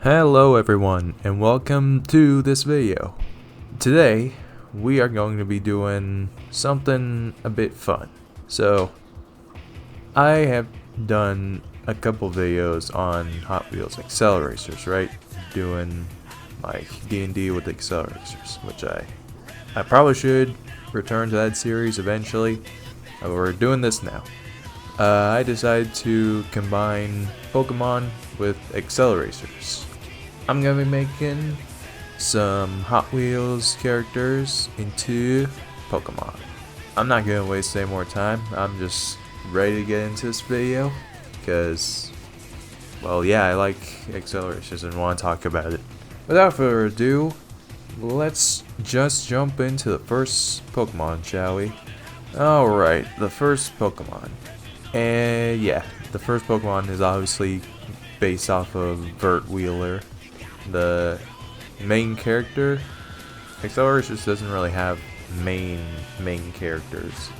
Hello everyone and welcome to this video. Today we are going to be doing something a bit fun. So I have done a couple videos on Hot Wheels ACCELERACERS, right? Doing like D&D with ACCELERACERS, which I probably should return to that series eventually. But we're doing this now. I decided to combine Pokemon with ACCELERACERS. I'm gonna be making some Hot Wheels characters into Pokemon. I'm not gonna waste any more time. I'm just ready to get into this video because, well, yeah, I like ACCELERACERS and want to talk about it. Without further ado, let's just jump into the first Pokemon, shall we? Alright, the first Pokemon. And yeah, the first Pokemon is obviously based off of Vert Wheeler. The main character. ACCELERACERS doesn't really have main characters.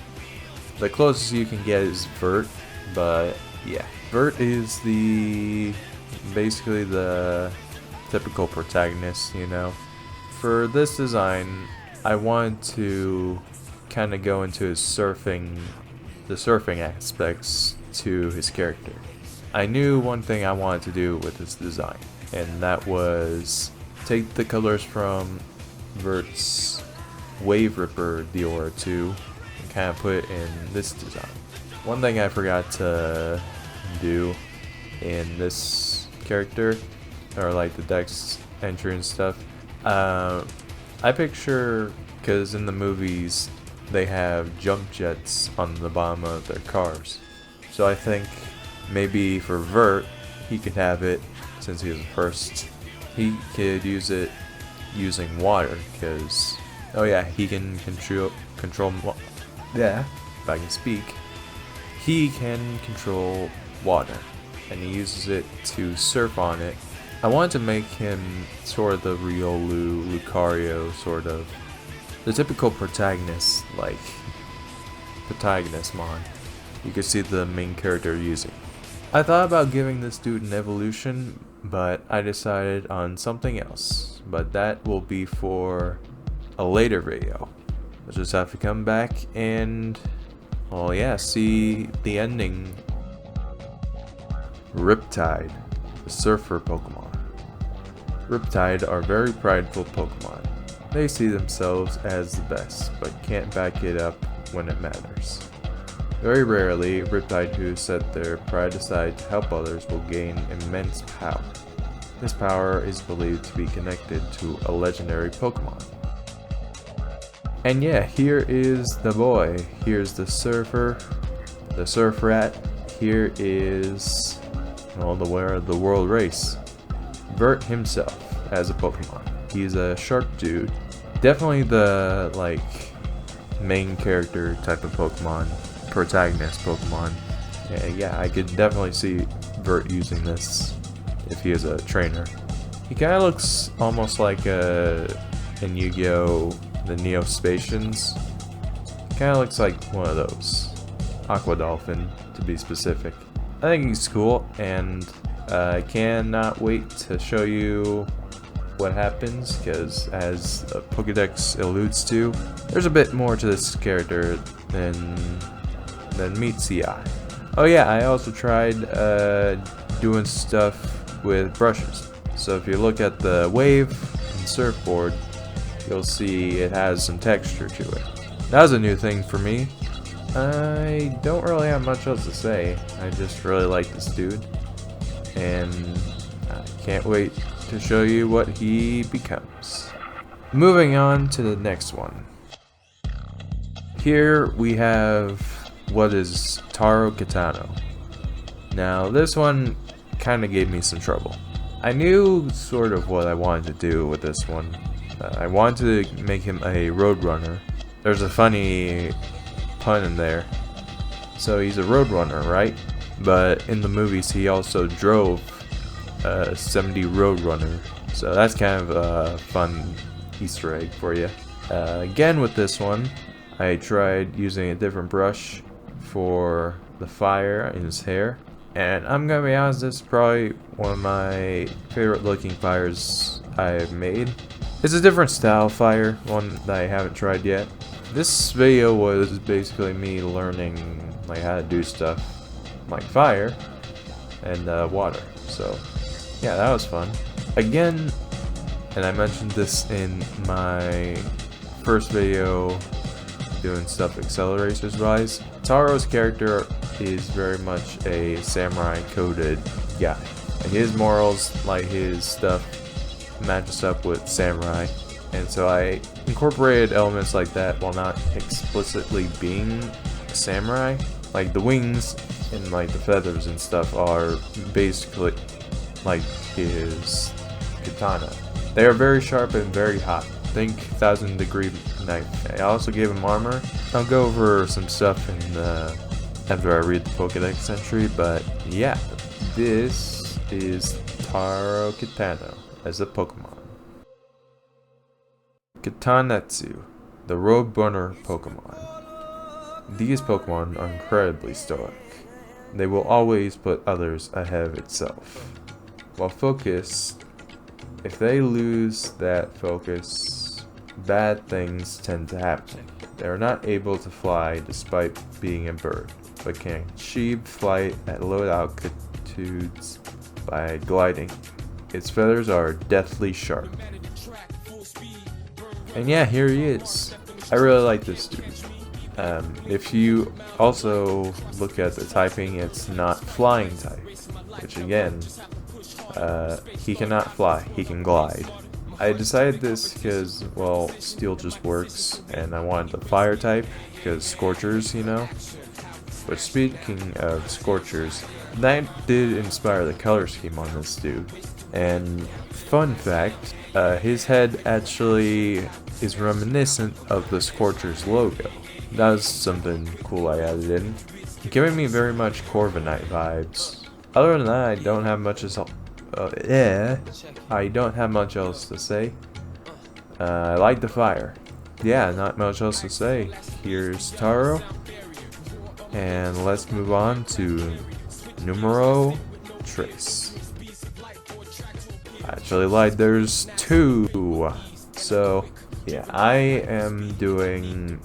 The closest you can get is Vert, but yeah, Vert is basically the typical protagonist, you know. For this design, I wanted to kind of go into the surfing aspects to his character. I knew one thing I wanted to do with this design, and that was take the colors from Vert's Wave Ripper Diora 2 and kind of put it in this design. One thing I forgot to do in this character, or like the Dex entry and stuff, I picture, because in the movies they have jump jets on the bottom of their cars, so I think maybe for Vert he could have it. Since he was the first, he could use it using water, because, oh yeah, he can control, yeah, if I can speak, he can control water, and he uses it to surf on it. I wanted to make him sort of the Riolu, Lucario, sort of, the typical protagonist, like, protagonist mon you could see the main character using. I thought about giving this dude an evolution, but I decided on something else. But that will be for a later video. I'll just have to come back and, well, yeah, see the ending. Riptide, the surfer Pokemon. Riptide are very prideful Pokemon. They see themselves as the best, but can't back it up when it matters. Very rarely, Riptide who set their pride aside to help others will gain immense power. This power is believed to be connected to a legendary Pokemon. And yeah, here is the boy. Here's the surfer, the surf rat. Here is, well, the winner of the world race, Vert himself as a Pokemon. He's a shark dude. Definitely the, like, main character type of Pokemon. Protagonist Pokemon. Yeah, I could definitely see Vert using this if he is a trainer. He kind of looks almost like in Yu-Gi-Oh! The Neospatians. Kind of looks like one of those. Aqua Dolphin, to be specific. I think he's cool, and I cannot wait to show you what happens, because as Pokédex alludes to, there's a bit more to this character than meets the eye. Oh yeah, I also tried doing stuff with brushes. So if you look at the wave and surfboard, you'll see it has some texture to it. That was a new thing for me. I don't really have much else to say. I just really like this dude, and I can't wait to show you what he becomes. Moving on to the next one. Here we have what is Taro Kitano. Now this one kind of gave me some trouble. I knew sort of what I wanted to do with this one. I wanted to make him a roadrunner. There's a funny pun in there. So he's a roadrunner, right? But in the movies he also drove a 70 roadrunner. So that's kind of a fun Easter egg for you. Again with this one, I tried using a different brush for the fire in his hair, And I'm gonna be honest, this is probably one of my favorite looking fires I've made. It's a different style fire, one that I haven't tried yet. This video was basically me learning like how to do stuff like fire and water. So yeah, that was fun. Again, and I mentioned this in my first video doing stuff ACCELERACERS wise, Taro's character is very much a samurai coded guy. And his morals, like his stuff, matches up with samurai, and so I incorporated elements like that while not explicitly being a samurai. Like the wings and like the feathers and stuff are basically like his katana. They are very sharp and very hot. Think 1000-degree knife. I also gave him armor. I'll go over some stuff in after I read the Pokédex entry, but yeah, this is Taro Kitano as a Pokemon. Katanetsu, the Roadrunner Pokemon. These Pokemon are incredibly stoic. They will always put others ahead of itself. While focused, if they lose that focus, bad things tend to happen. They are not able to fly despite being a bird, but can achieve flight at low altitudes by gliding. Its feathers are deathly sharp. And yeah, here he is. I really like this dude. If you also look at the typing, it's not flying type, which again, he cannot fly, he can glide. I decided this because, well, steel just works, and I wanted the fire type, because Scorchers, you know. But speaking of Scorchers, that did inspire the color scheme on this dude. And fun fact, his head actually is reminiscent of the Scorchers logo. That was something cool I added in, giving me very much Corviknight vibes. Other than that, I don't have much else to say. I like the fire. Yeah, not much else to say. Here's Taro, and let's move on to numero tres. I actually lied, there's two. So yeah, I am doing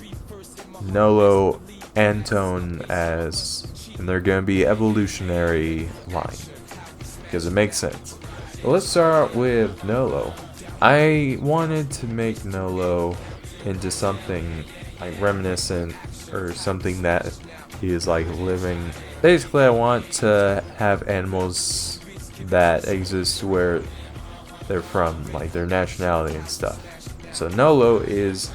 Nolo and Tone and they're gonna be evolutionary line, because it makes sense. But let's start with Nolo. I wanted to make Nolo into something like reminiscent, or something that is like living. Basically, I want to have animals that exist where they're from, like their nationality and stuff. So Nolo is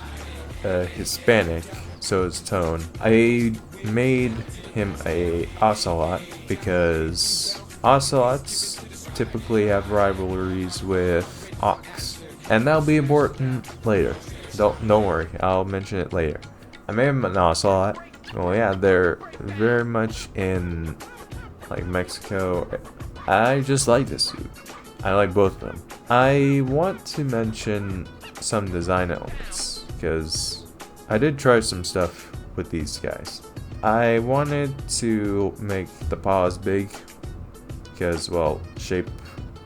Hispanic, so is Tone. I made him a ocelot because ocelots typically have rivalries with ox, and that'll be important later. Don't worry, I'll mention it later. I made him an ocelot. Well, yeah, they're very much in like Mexico. I just like this dude. I like both of them. I want to mention some design elements, because I did try some stuff with these guys. I wanted to make the paws big, because, well, shape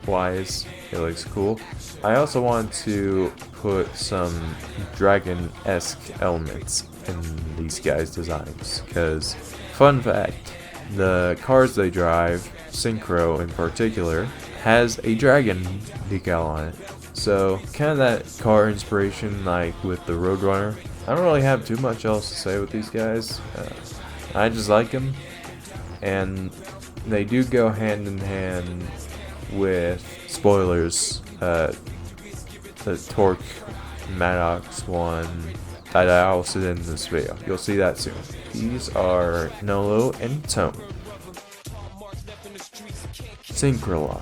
wise, it looks cool. I also want to put some dragon-esque elements in these guys' designs, because, fun fact, the cars they drive, Synchro in particular, has a dragon decal on it. So, kind of that car inspiration like with the Roadrunner. I don't really have too much else to say with these guys. I just like them, and they do go hand in hand with, spoilers, the Torque Maddox one that I also did in this video. You'll see that soon. These are Nolo and Tone. Synchro,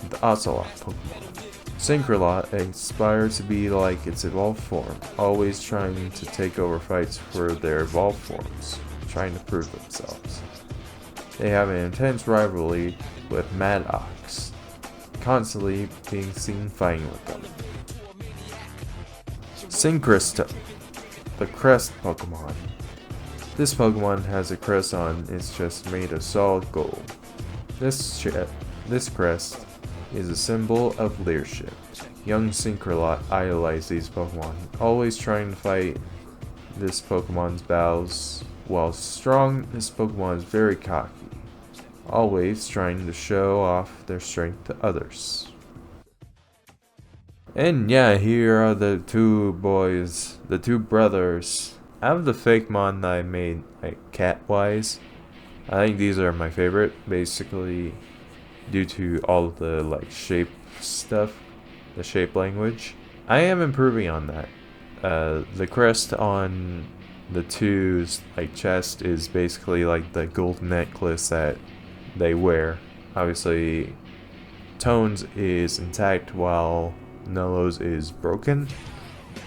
the Ocelot Pokemon. Synchro aspires to be like its evolved form, always trying to take over fights for their evolved forms, trying to prove themselves. They have an intense rivalry with Maddox, constantly being seen fighting with them. Synchristo, the Crest Pokemon. This Pokemon has a crest on its chest made of solid gold. This crest is a symbol of leadership. Young Synchro idolize these Pokemon, always trying to fight this Pokemon's battles. While strong, this Pokemon is very cocky, always trying to show off their strength to others. And yeah, here are the two boys, the two brothers. Out of the fake mon that I made, like cat-wise, I think these are my favorite, basically due to all of the like shape stuff, the shape language. I am improving on that. The crest on the two's like chest is basically like the gold necklace that they wear. Obviously, Tone's is intact while Nello's is broken.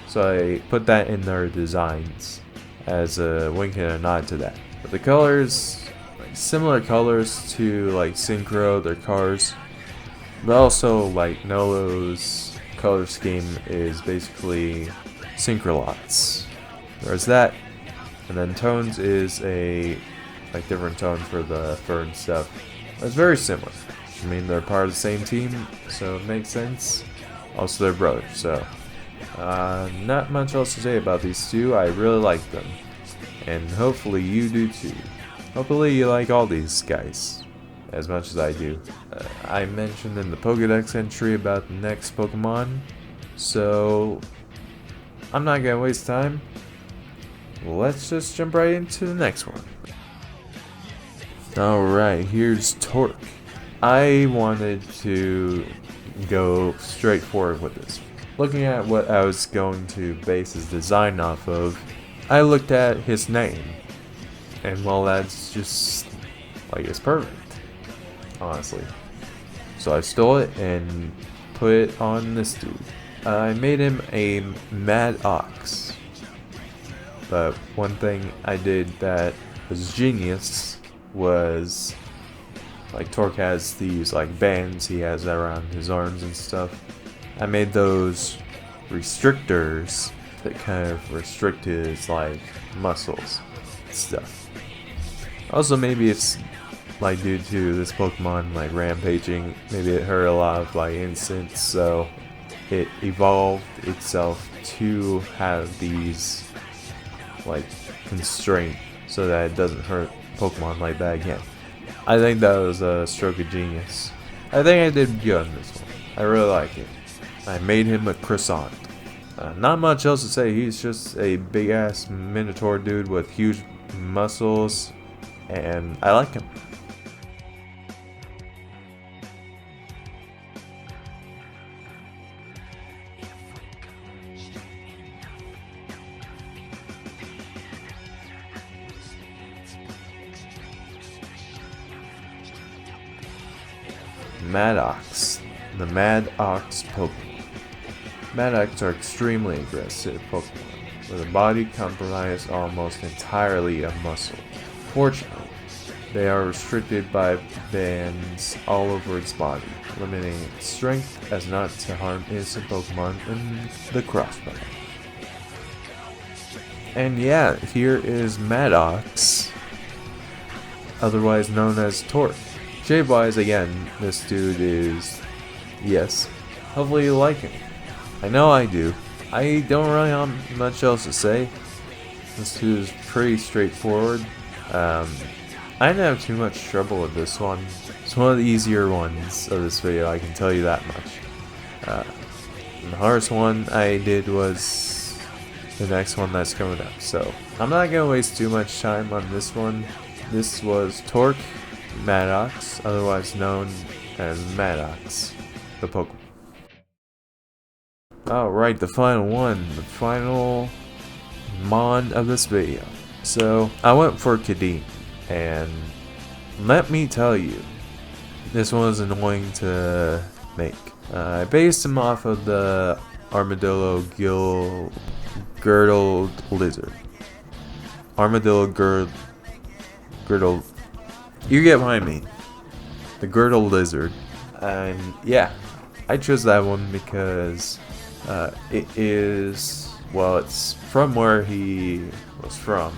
So I put that in their designs as a wink and a nod to that. But the colors, like similar colors to like Synchro, their cars. But also like Nello's color scheme is basically Synchrolots. There's that. And then Tone's is a like different tone for the fur and stuff. It's very similar. I mean, they're part of the same team, so it makes sense. Also, they're brothers, so not much else to say about these two. I really like them, and hopefully you do too. Hopefully you like all these guys as much as I do. I mentioned in the Pokédex entry about the next Pokemon, so I'm not gonna waste time. Let's just jump right into the next one. Alright, here's Torque. I wanted to go straight forward with this. Looking at what I was going to base his design off of, I looked at his name, and well, that's just like it's perfect, honestly. So I stole it and put it on this dude. I made him a Mad Ox, but one thing I did that was genius was, like, Torque has these like bands he has around his arms and stuff. I made those restrictors that kind of restrict his like muscles and stuff. Also, maybe it's like due to this Pokemon like rampaging, maybe it hurt a lot of like instants, so it evolved itself to have these like constraint so that it doesn't hurt Pokemon like that again. I think that was a stroke of genius. I think I did good on this one. I really like it. I made him a croissant. Not much else to say. He's just a big ass Minotaur dude with huge muscles, and I like him. Maddox, the Mad Ox Pokemon. Maddox are extremely aggressive Pokemon, with a body comprised almost entirely of muscle. Fortunately, they are restricted by bands all over its body, limiting its strength as not to harm innocent Pokemon in the crossbow. And yeah, here is Maddox, otherwise known as Torque. Shape-wise, again, this dude is, yes, hopefully you like him. I know I do. I don't really have much else to say. This dude is pretty straightforward. I didn't have too much trouble with this one. It's one of the easier ones of this video, I can tell you that much. The hardest one I did was the next one that's coming up, so I'm not going to waste too much time on this one. This was Torque Maddox, otherwise known as Maddox, the Pokemon. Alright, the final one, the final mon of this video. So, I went for Kadim, and let me tell you, this one was annoying to make. I based him off of the Armadillo Girdled Lizard. Armadillo Girdled. You get what I mean. The Girdle Lizard. And yeah, I chose that one because it is, well, it's from where he was from,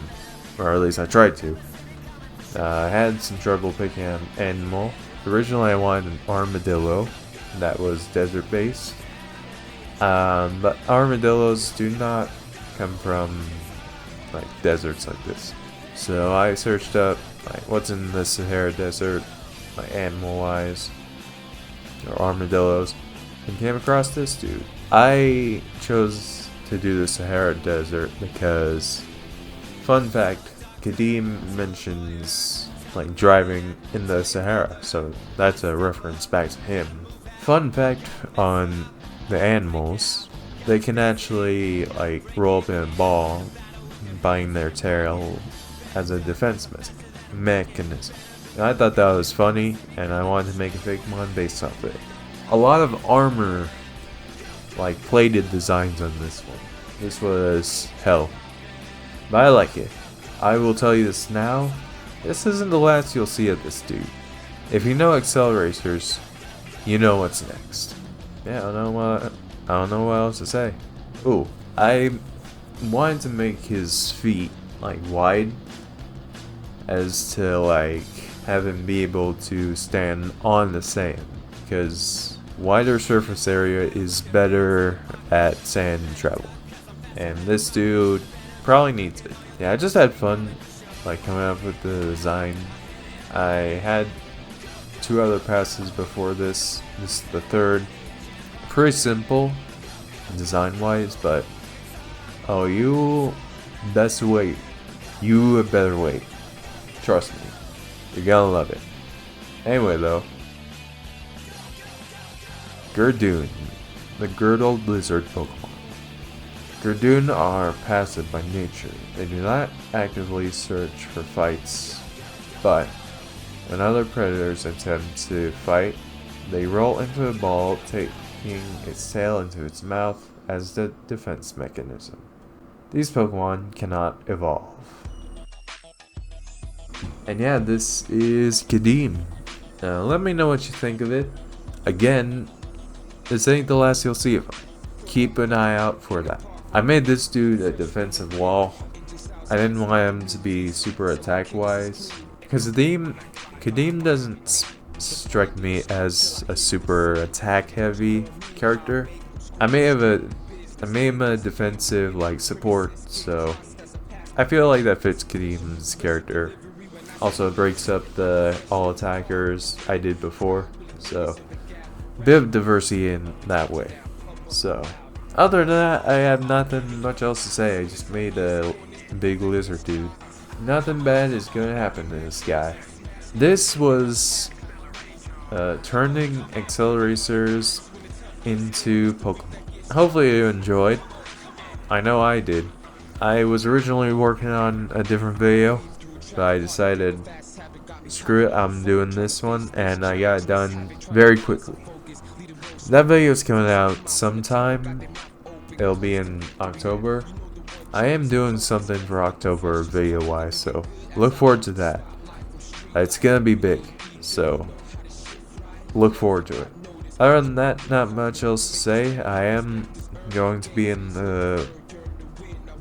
or at least I tried to. I had some trouble picking an animal, Originally I wanted an armadillo that was desert based, but armadillos do not come from like deserts like this. So I searched up like what's in the Sahara Desert, like animal wise, or armadillos, and came across this dude. I chose to do the Sahara Desert because, fun fact, Kadim mentions like driving in the Sahara, so that's a reference back to him. Fun fact on the animals, they can actually like roll up in a ball, biting their tail as a defense mechanism. And I thought that was funny, and I wanted to make a fake one based off it. A lot of armor, like plated designs on this one. This was hell, but I like it. I will tell you this now, this isn't the last you'll see of this dude. If you know ACCELERACERS, you know what's next. Yeah, I don't know what else to say. Ooh, I wanted to make his feet like wide, as to like have him be able to stand on the sand, because wider surface area is better at sand travel, and this dude probably needs it. Yeah, I just had fun like coming up with the design. I had 2 other passes before this. This is the 3rd. Pretty simple design wise, but oh, you best wait. You had better wait. Trust me, you're gonna love it. Anyway though, Gurdoon, the Girdled Lizard Pokemon. Gurdoon are passive by nature. They do not actively search for fights, but when other predators attempt to fight, they roll into a ball, taking its tail into its mouth as the defense mechanism. These Pokemon cannot evolve. And yeah, this is Kadim. Let me know what you think of it. Again, this ain't the last you'll see of him. Keep an eye out for that. I made this dude a defensive wall. I didn't want him to be super attack wise, because Kadim doesn't strike me as a super attack heavy character. I made him a defensive like support, so I feel like that fits Kadim's character. Also, it breaks up the all attackers I did before, so a bit of diversity in that way. So other than that, I have nothing much else to say. I just made a big lizard dude. Nothing bad is gonna happen to this guy. This was turning ACCELERACERS into Pokemon. Hopefully you enjoyed. I know I did. I was originally working on a different video, but I decided, screw it, I'm doing this one, and I got it done very quickly. That video is coming out sometime. It'll be in October. I am doing something for October video wise, so look forward to that. It's gonna be big, so look forward to it. Other than that, not much else to say. I am going to be in the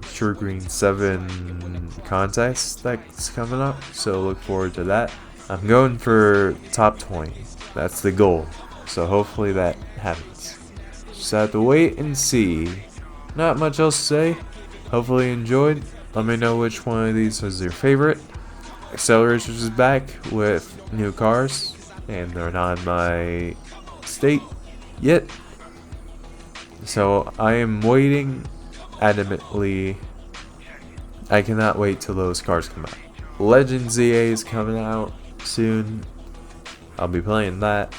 Sure Green 7 contest that's coming up, so look forward to that. I'm going for top 20. That's the goal, so hopefully that happens. Just have to wait and see. Not much else to say. Hopefully you enjoyed. Let me know which one of these was your favorite. ACCELERACERS is back with new cars, and they're not in my state yet, so I am waiting adamantly. I cannot wait till those cars come out. Legend ZA is coming out soon. I'll be playing that.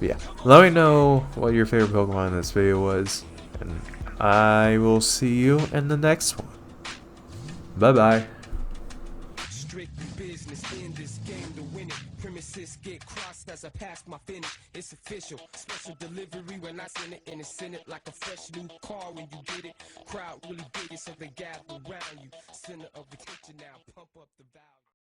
But yeah, let me know what your favorite Pokemon in this video was, and I will see you in the next one. Bye bye. Strictly business in this game to win it. Premises get crossed as I pass my finish. It's official. Special delivery when I send it, and it's send it like a fresh new car when you get it. Crowd really big it, so they gather around you. Center of attention now, pump up the value.